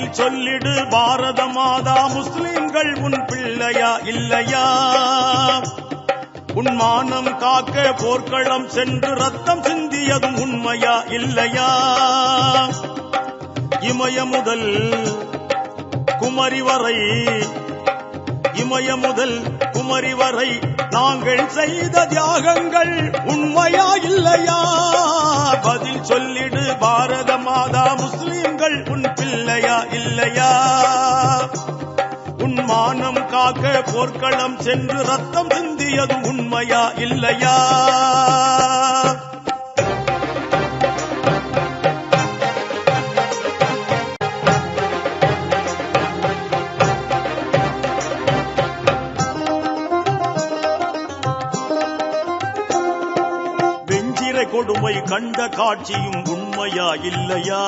பதில் சொல்லிடு பாரத மாதா, முஸ்லிம்கள் உன் பிள்ளையா இல்லையா? உன் மானம் காக்க போர்க்களம் சென்று ரத்தம் சிந்தியதும் உண்மையா இல்லையா? இமய முதல் குமரி வரை, இமய முதல் குமரி வரை நாங்கள் செய்த தியாகங்கள் உண்மையா இல்லையா? பதில் சொல்லிடு பாரத மாதா, முஸ்லிம்கள் உன் பிள்ளையா இல்லையா? உன் மானம் காக்க போர்க்களம் சென்று ரத்தம் சிந்தியது உண்மையா இல்லையா? கொடுமை கண்ட காட்சியும் உண்மையா இல்லையா?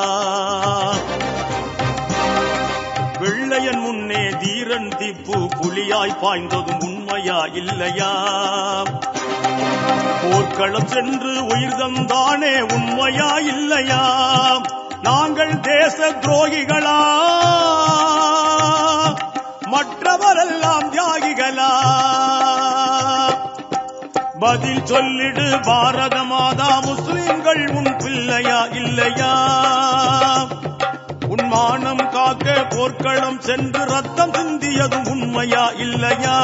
வெள்ளையன் முன்னே தீரன் திப்பு புலியாய் பாய்ந்ததும் உண்மையா இல்லையா? போர்க்களம் சென்று உயிர் தந்தானே உண்மையா இல்லையா? நாங்கள் தேச துரோகிகளா, மற்றவரெல்லாம் தியாகிகளா? பதில் சொல்லிடு பாரத மாதா, முஸ்லிம்கள் உன் பிள்ளையா இல்லையா? உன் மானம் காக்க போர்க்களம் சென்று ரத்தம் சிந்தியதும் உண்மையா இல்லையா?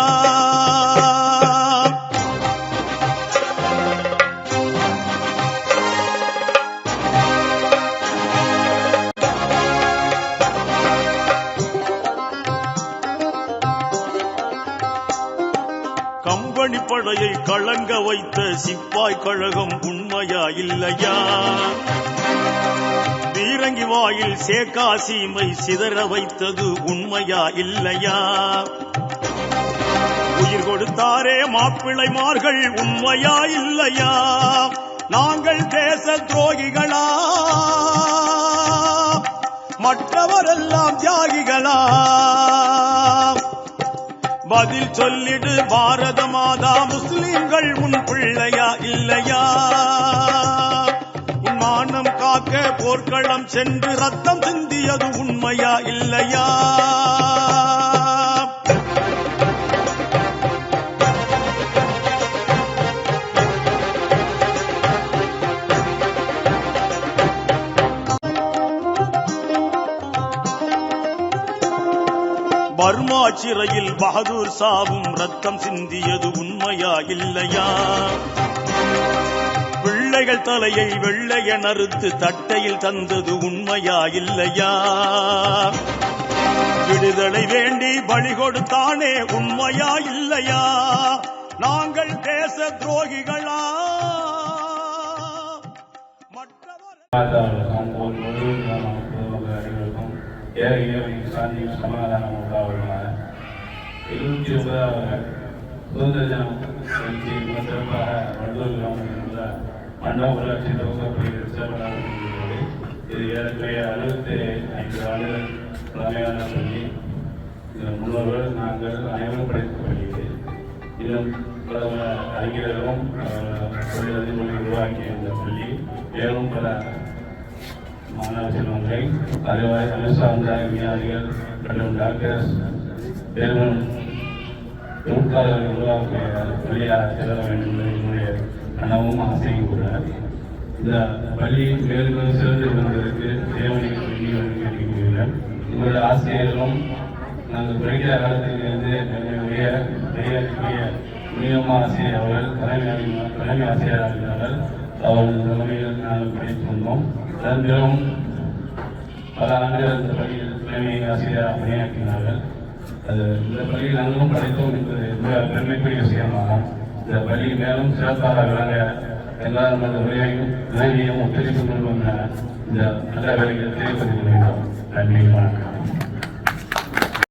கம்பெனி படையை கலங்க வைத்த சிப்பாய் கழகம் உண்மையா இல்லையா? பீரங்கி வாயில் சேகாசீமை சிதற வைத்தது உண்மையா இல்லையா? உயிர் கொடுத்தாரே மாப்பிள்ளைமார்கள் உண்மையா இல்லையா? நாங்கள் தேச துரோகிகளா, மற்றவரெல்லாம் தியாகிகளா? பதில் சொல்லிடு பாரத மாதா, முஸ்லிம்கள் உன் பிள்ளையா இல்லையா? உன் மானம் காக்க போர்க்களம் சென்று ரத்தம் சிந்தியது உண்மையா இல்லையா? பர்மா சிறையில் பகதூர் சாவும் ரத்தம் சிந்தியது உண்மையா இல்லையா? பிள்ளைகள் தலையை வெள்ளைய நறுத்து தட்டையில் தந்தது உண்மையா இல்லையா? விடுதலை வேண்டி பலி கொடுத்தானே உண்மையா இல்லையா? நாங்கள் தேச துரோகிகளா, மற்றவர் சாந்தியும் சமாதானம் உண்டாவதாக 79வது சுதந்திர தினம் நிகழ்ச்சி மிக சிறப்பாக வண்டலூர் கிராமத்தில் உள்ள மண்டல ஊராட்சி தொகுப்பையில் சிறப்பாக இருக்கிறது. இது ஏறக்குறைய 65 ஆண்டுகள் பழமையான பள்ளி. இதன் முன்னோர்கள் நாங்கள் அனைவரும் படித்த பள்ளி. இன்னும் பல அறிஞர்களும் தொழிலதிபர்களை உருவாக்கிய இந்த பள்ளி மேலும் பல மாணவ செல்வங்கள், அறிவு சார்ந்த விஞ்ஞானிகள் மற்றும் டாக்டர்ஸ் பெரும் தொழிற்சாலைகளை உருவாக்கிய பள்ளியாக செல்ல வேண்டும் என்பது என்னுடைய கனவும் ஆசையும் கூட. இந்த பள்ளி மேலும் சிறந்து விளங்குவதற்கு தேவனைகள் வேண்டி கேட்டுக்கொள்கிறேன். உங்களுடைய ஆசிரியர்களும் நாங்கள் படிக்கிற காலத்திலிருந்து பெரிய முனியம்மா ஆசிரியர் அவர்கள் தலைமை ஆசிரியராக இருக்கிறார்கள். அவர்கள் தலைமையில் நாங்கள் படித்து வந்தோம். அதன் பல ஆண்டுகள் இந்த பள்ளியில் தலைமை ஆசிரியராக பணியாற்றினார்கள். அது இந்த பள்ளியில் நாங்களும் படித்தோம் என்பது மிக பெருமைக்குரிய விஷயமாகும். இந்த பள்ளி மேலும் சிறப்பாக விளங்க எல்லாரும் அந்த உதவியையும் ஒத்துழைப்பு கொண்டு வந்த இந்த நல்ல வேலைகளை தெரிவிப்பதில் வேண்டும். நன்றி, வணக்கம்.